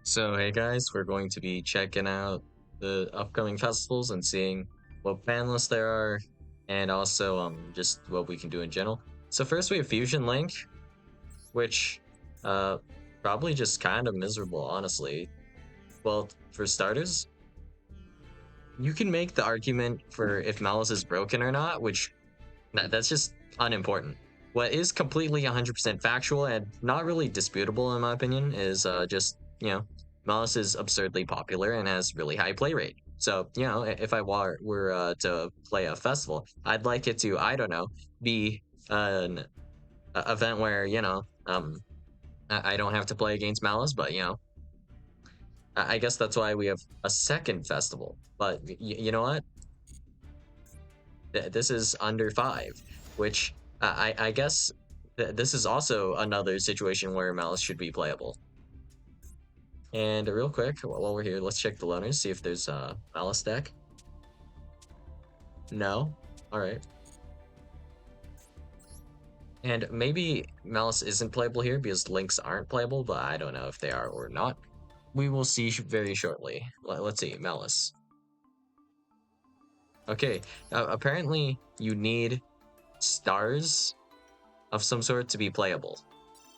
So, hey guys, we're going to be checking out the upcoming festivals and seeing what ban lists there are, and also just what we can do in general. So first we have Fusion Link, which uh probably just kind of miserable, honestly. Well, for starters, you can make the argument for if Malice is broken or not, which that's just unimportant. What is completely 100% factual and not really disputable, in my opinion, is just, Malice is absurdly popular and has really high play rate. So, if I were to play a festival, I'd like it to, I don't know, be an event where, I don't have to play against Malice, but, I guess that's why we have a second festival. But you know what? This is under 5, which I guess this is also another situation where Malice should be playable. And real quick, while we're here, let's check the loaners, see if there's a Malice deck. No? Alright. And maybe Malice isn't playable here because links aren't playable, but I don't know if they are or not. We will see very shortly. Let's see, Malice. Okay, apparently you need stars of some sort to be playable.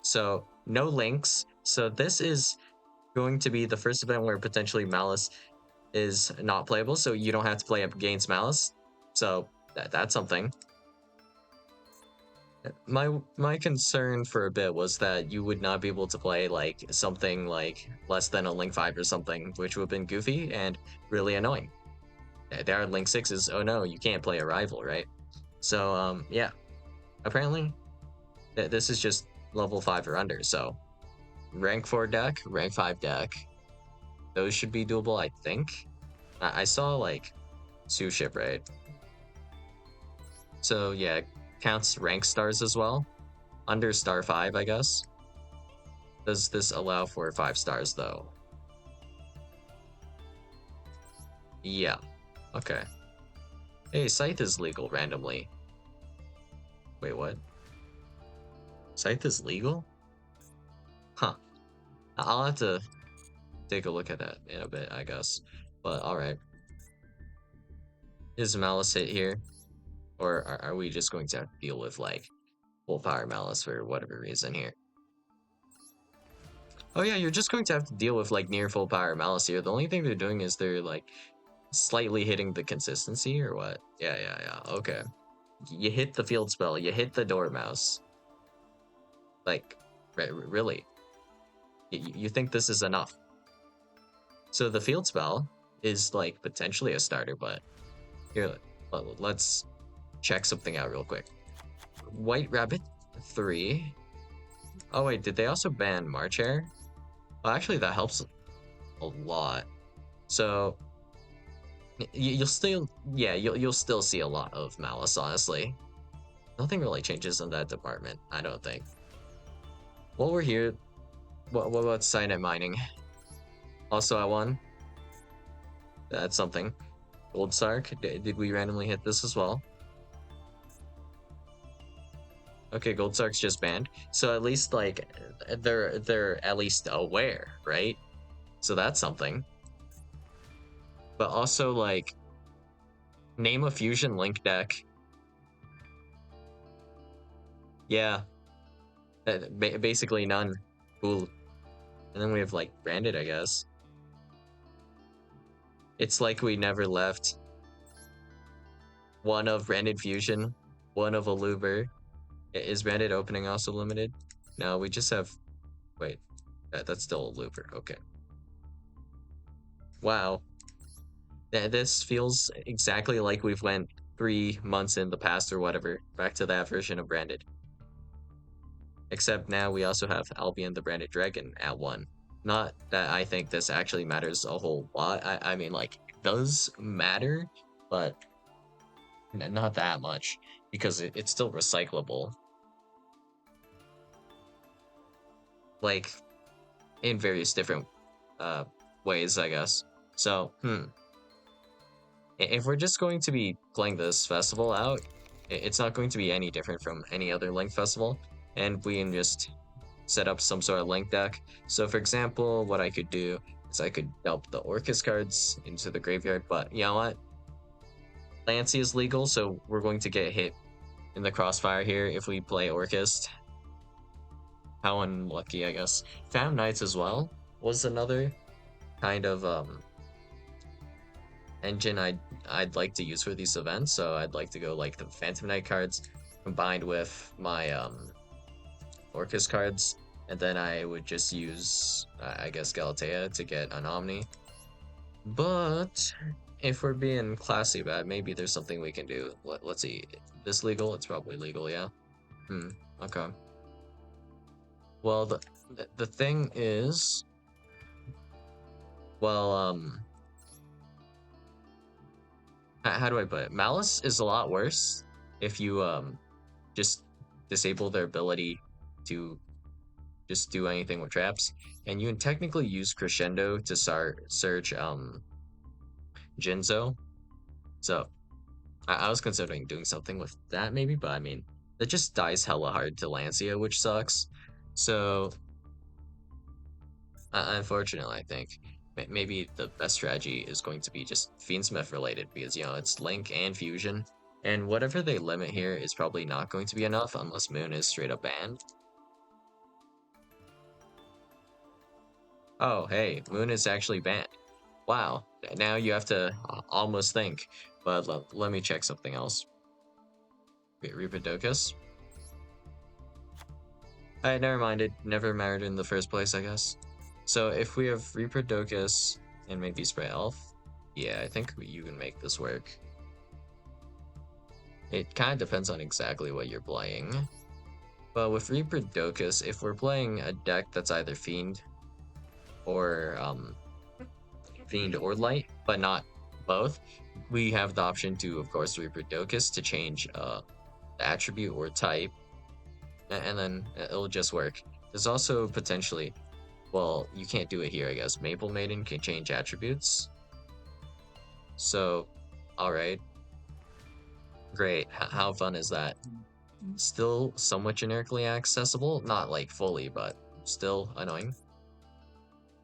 So no links. So this is going to be the first event where potentially Malice is not playable, so you don't have to play up against Malice. So that's something. My concern for a bit was that you would not be able to play like something like less than a Link 5 or something, which would have been goofy and really annoying. There are Link 6s. Oh no, you can't play a rival, right? So yeah. Apparently this is just level 5 or under, so rank 4 deck, rank 5 deck. Those should be doable, I think. I saw like 2 ship, right? So yeah, counts rank stars as well. Under star 5, I guess. Does this allow for 5 stars though? Yeah. Okay. Hey, Scythe is legal randomly. Wait, what? Scythe is legal? Huh. I'll have to take a look at that in a bit, I guess. But alright. Is Malice hit here? Or are we just going to have to deal with like full power Malice for whatever reason here? Oh yeah, you're just going to have to deal with like near full power Malice here. The only thing they're doing is they're like slightly hitting the consistency or what? Yeah. Okay. You hit the field spell, you hit the Dormouse. Like, really? You think this is enough? So the field spell is like potentially a starter, but here, let's check something out real quick. White Rabbit 3. Oh wait, did they also ban March Hare? Well, actually that helps a lot. So you'll still, yeah, you'll still see a lot of Malice, honestly. Nothing really changes in that department, I don't think. While we're here, what about Cyanide Mining? Also I won. That's something. Gold Sark, did we randomly hit this as well? Okay, Gold Sark's just banned. So at least like they're at least aware, right? So that's something. But also like name a Fusion Link deck. Yeah. Basically none. Cool. And then we have like Branded, I guess. It's like we never left. One of Branded Fusion, one of Aluber. Is Branded opening also limited? No, we just have. Wait, that's still Aluber. Okay. Wow. This feels exactly like we've went 3 months in the past or whatever, back to that version of Branded. Except now we also have Albion the Branded Dragon at 1. Not that I think this actually matters a whole lot. I mean, like, it does matter, but not that much, because it's still recyclable. Like, in various different ways, I guess. So, if we're just going to be playing this festival out, it's not going to be any different from any other Link festival, and we can just set up some sort of link deck. So for example, what I could do is I could dump the Orcus cards into the graveyard, but you know what? Lancey is legal, so we're going to get hit in the crossfire here if we play Orcus. How unlucky, I guess. Phantom Knights as well was another kind of engine I'd like to use for these events. So I'd like to go like the Phantom Knight cards combined with my Orcus cards, and then I would just use I guess Galatea to get an Omni. But if we're being classy about it, maybe there's something we can do. Let's see. This legal? It's probably legal, yeah. Okay. Well, the thing is, well, how do I put it? Malice is a lot worse if you just disable their ability to just do anything with traps, and you can technically use Crescendo to search Jinzo. So I was considering doing something with that maybe, but I mean that just dies hella hard to Lancia, which sucks. So unfortunately, I think maybe the best strategy is going to be just Fiendsmith related because you know it's Link and Fusion, and whatever they limit here is probably not going to be enough unless Moon is straight up banned. Oh, hey, Moon is actually banned. Wow, now you have to almost think, but let me check something else. Reaperdocus. Alright, never mind, it never mattered in the first place, I guess. So if we have Reaperdocus and maybe Spray Elf, yeah, I think you can make this work. It kind of depends on exactly what you're playing. But with Reaperdocus, if we're playing a deck that's either or Fiend or Light, but not both, we have the option to, of course, Reaperdocus to change the attribute or type, and then it'll just work. There's also potentially, well, you can't do it here, I guess. Maple Maiden can change attributes. So, alright. Great. How fun is that? Still somewhat generically accessible. Not like fully, but still annoying.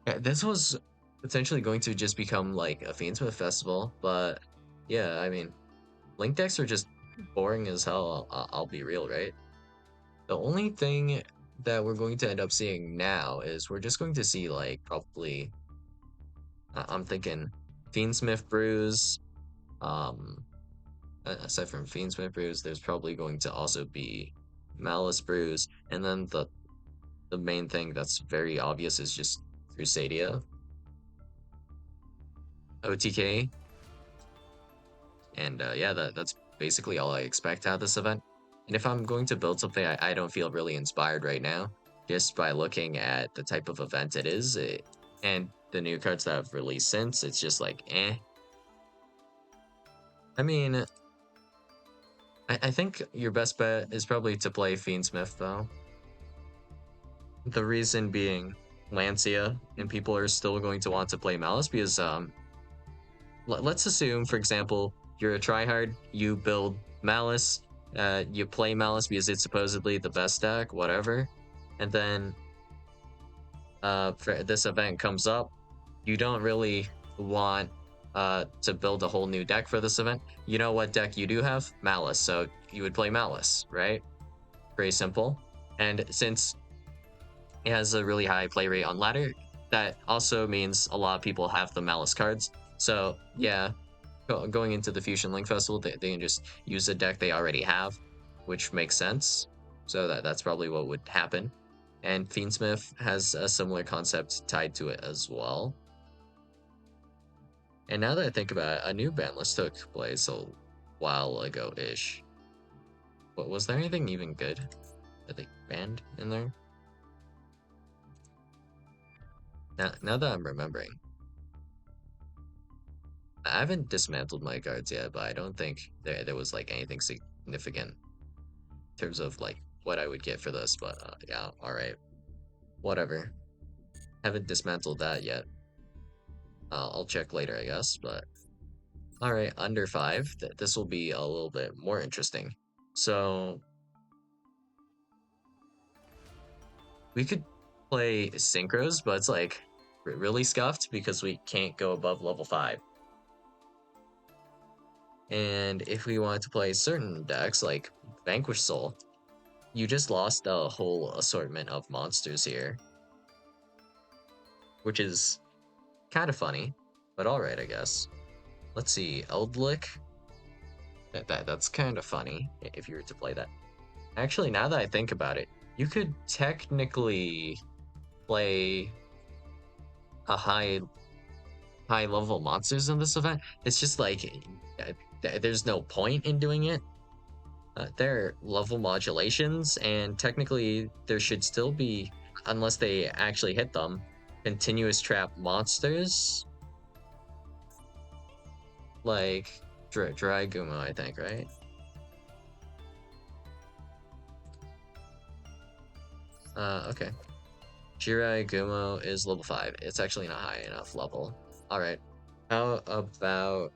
Yeah, this was potentially going to just become like a Fiendsmith festival, but yeah, I mean, Link decks are just boring as hell, I'll be real, right? The only thing that we're going to end up seeing now is we're just going to see like probably I'm thinking Fiendsmith Brews. Um, aside from Fiendsmith Brews, there's probably going to also be Malice Brews, and then the main thing that's very obvious is just Crusadia, OTK, and yeah, that's basically all I expect out of this event. And if I'm going to build something, I don't feel really inspired right now, just by looking at the type of event it is, and the new cards that have released since. It's just like, eh. I mean, I think your best bet is probably to play Fiendsmith, though. The reason being Lancia, and people are still going to want to play Malice because, let's assume, for example, you're a tryhard, you build Malice, you play Malice because it's supposedly the best deck, whatever, and then for this event comes up, you don't really want to build a whole new deck for this event. You know what deck you do have? Malice, so you would play Malice, right? Very simple. And since it has a really high play rate on ladder, that also means a lot of people have the Malice cards. So yeah, going into the Fusion Link Festival, they can just use a deck they already have, which makes sense. So that's probably what would happen. And Fiendsmith has a similar concept tied to it as well. And now that I think about it, a new ban list took place a while ago-ish. But was there anything even good that they banned in there? Now that I'm remembering, I haven't dismantled my cards yet, but I don't think there was like anything significant in terms of like what I would get for this. But yeah, all right, whatever. Haven't dismantled that yet. I'll check later, I guess. But all right, under 5. This will be a little bit more interesting. So We could play synchros, but it's like really scuffed because we can't go above level 5. And if we wanted to play certain decks like Vanquish Soul, you just lost a whole assortment of monsters here, which is kind of funny, but alright, I guess. Let's see, Eldlick. That's kind of funny if you were to play that. Actually, now that I think about it, you could technically play a high level monsters in this event. It's just like there's no point in doing it. They're level modulations, and technically there should still be, unless they actually hit them, continuous trap monsters like Dry Gumo, I think, right? Okay. Jirai Gumo is level 5. It's actually not high enough level. Alright. How about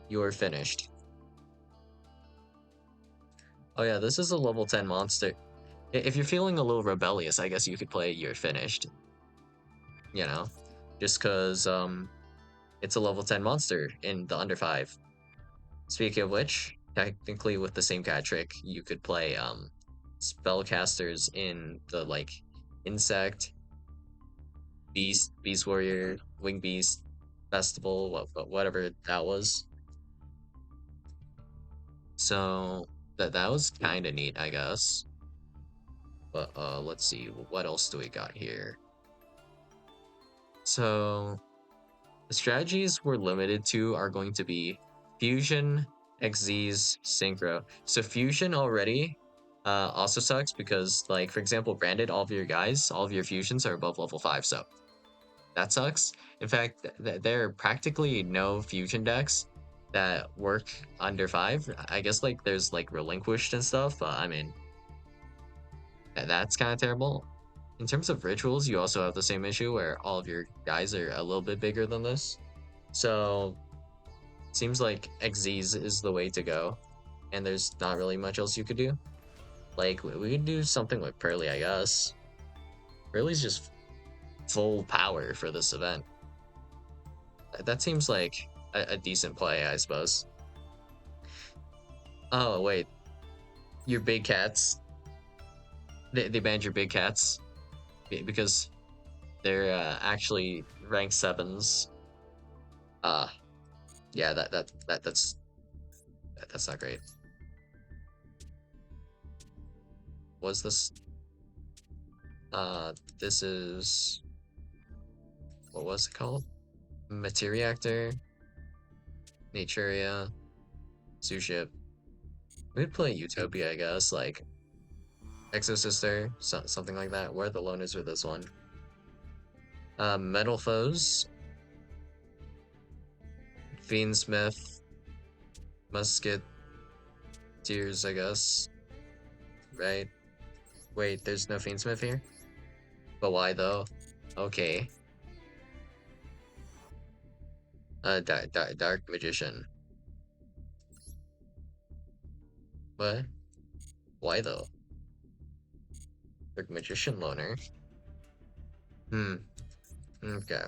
you're finished? Oh yeah, this is a level 10 monster. If you're feeling a little rebellious, I guess you could play You're Finished. You know? Just cause it's a level 10 monster in the under 5. Speaking of which, technically with the same kind of trick, you could play spellcasters in the like insect, beast warrior, wing beast festival, whatever that was. So that was kind of neat, I guess. But let's see, what else do we got here? So the strategies we're limited to are going to be fusion, Xyz, synchro. So fusion already also sucks because, like, for example, branded, all of your guys, all of your fusions are above level 5, so that sucks. In fact, there are practically no fusion decks that work under 5. I guess like there's like relinquished and stuff, but I mean that's kind of terrible. In terms of rituals, you also have the same issue where all of your guys are a little bit bigger than this. So seems like Xyz is the way to go, and there's not really much else you could do. Like we could do something with Pearly, I guess. Pearly's just full power for this event. That seems like a decent play, I suppose. Oh wait, your big cats. They banned your big cats because they're actually rank 7s. Uh yeah, that's not great. Was this this is, what was it called? Materiactor, Naturia, Suship. We'd play Utopia, I guess, like Exo Sister, something like that. Where are the loners with this one? Metal Foes, Fiendsmith, Musket, Tears, I guess. Right? Wait, there's no Fiendsmith here? But why though? Okay. Dark Magician. What? Why though? Dark Magician loner? Hmm. Okay.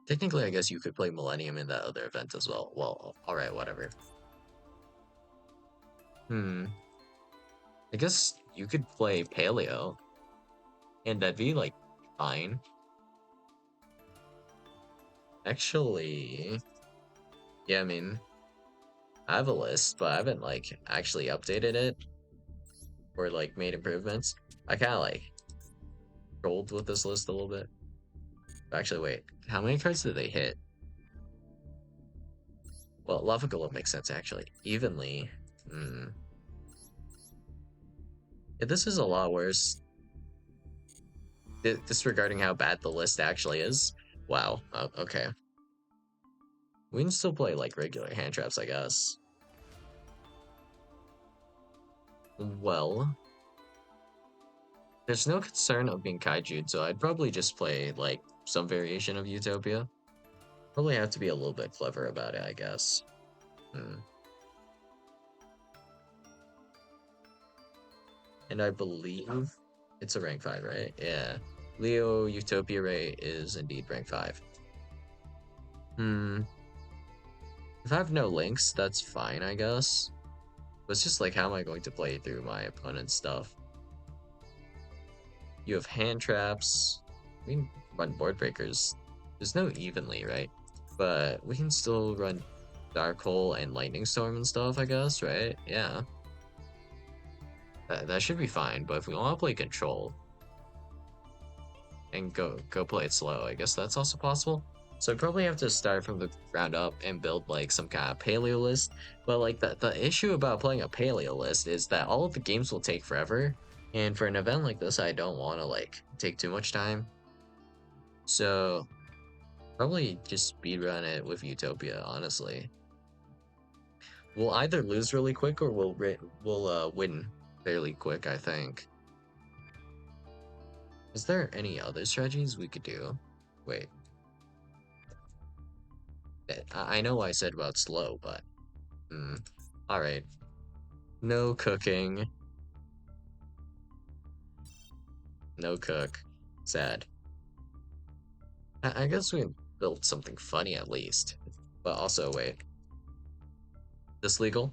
Technically, I guess you could play Millennium in that other event as well. Well, alright, whatever. I guess you could play Paleo, and that'd be, like, fine. Actually, yeah, I mean, I have a list, but I haven't, like, actually updated it or, like, made improvements. I kind of, like, trolled with this list a little bit. Actually, wait, how many cards did they hit? Well, Lava Golem makes sense, actually. Evenly. Yeah, this is a lot worse. Disregarding how bad the list actually is. Wow. Okay. We can still play like regular hand traps, I guess. Well, there's no concern of being kaiju'd, so I'd probably just play like some variation of Utopia. Probably have to be a little bit clever about it, I guess. And I believe it's a rank 5, right? Yeah. Leo Utopia Ray is indeed rank 5. Hmm. If I have no links, that's fine, I guess. But it's just like, how am I going to play through my opponent's stuff? You have hand traps. We can run board breakers. There's no evenly, right? But we can still run Dark Hole and Lightning Storm and stuff, I guess, right? Yeah. That should be fine, but if we want to play control and go play it slow, I guess that's also possible. So I probably have to start from the ground up and build like some kind of paleo list. But like the issue about playing a paleo list is that all of the games will take forever. And for an event like this, I don't want to like take too much time. So probably just speedrun it with Utopia, honestly. We'll either lose really quick or we'll win fairly quick, I think. Is there any other strategies we could do? Wait. I know I said about slow, but alright. No cooking. No cook. Sad. I guess we built something funny at least. But also, wait. This legal?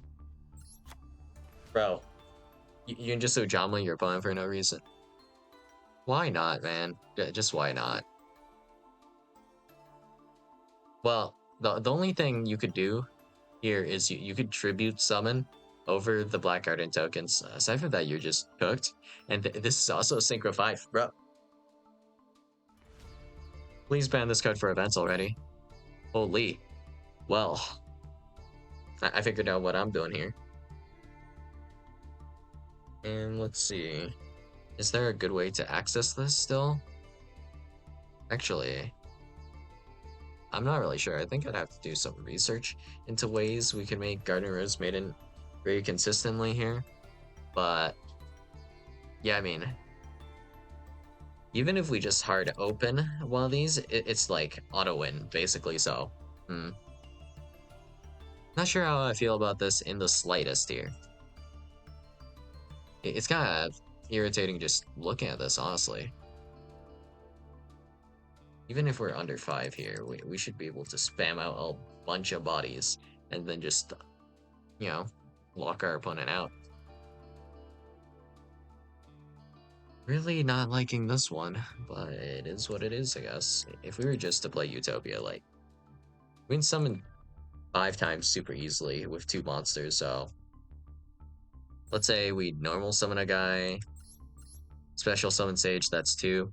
Bro, you can just Ojama your opponent for no reason. Why not, man? Just why not? Well, the only thing you could do here is you could tribute summon over the Black Garden tokens. Aside from that, you're just cooked. And this is also Synchro 5, bro. Please ban this card for events already. Holy. Well, I figured out what I'm doing here. And let's see. Is there a good way to access this still? Actually, I'm not really sure. I think I'd have to do some research into ways we can make Garden Rose Maiden very consistently here. But yeah, I mean, even if we just hard open one of these, it's like auto win basically. So, not sure how I feel about this in the slightest here. It's kind of irritating just looking at this, honestly. Even if we're under 5 here, we should be able to spam out a bunch of bodies and then just, you know, lock our opponent out. Really not liking this one, but it is what it is, I guess. If we were just to play Utopia, like, we can summon 5 times super easily with 2 monsters, so let's say we normal summon a guy, special summon Sage, that's 2.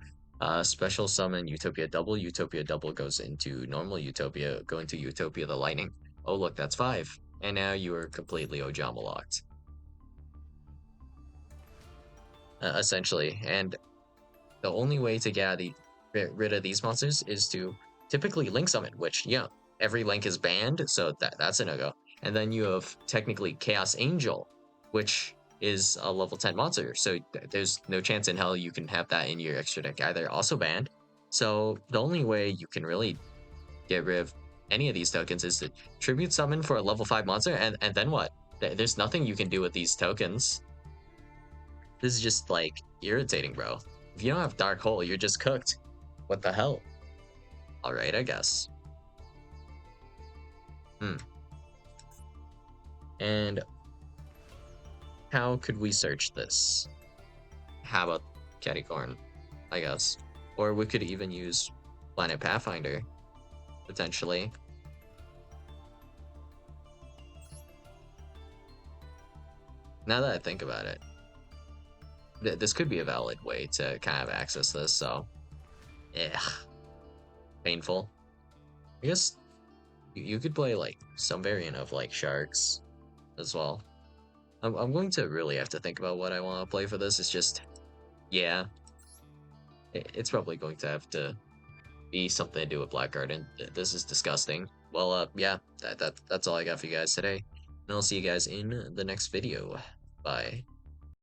Special summon Utopia double goes into normal Utopia, going to Utopia the Lightning. Oh look, that's 5. And now you are completely Ojama locked. Essentially, and the only way to get rid of these monsters is to typically link summon, which, yeah, every link is banned, so that's a no-go. And then you have technically Chaos Angel, which is a level 10 monster, so there's no chance in hell you can have that in your extra deck either, also banned. So the only way you can really get rid of any of these tokens is to tribute summon for a level 5 monster, and then what? There's nothing you can do with these tokens. This is just like irritating, bro. If you don't have Dark Hole, you're just cooked. What the hell? Alright, I guess. And how could we search this? How about Cattycorn, I guess. Or we could even use Planet Pathfinder, potentially. Now that I think about it, this could be a valid way to kind of access this, so yeah, painful. I guess you could play like some variant of like Sharks as well. I'm going to really have to think about what I want to play for this. It's just, yeah, it's probably going to have to be something to do with Black Garden. This is disgusting. Well, yeah, that's all I got for you guys today. And I'll see you guys in the next video. Bye.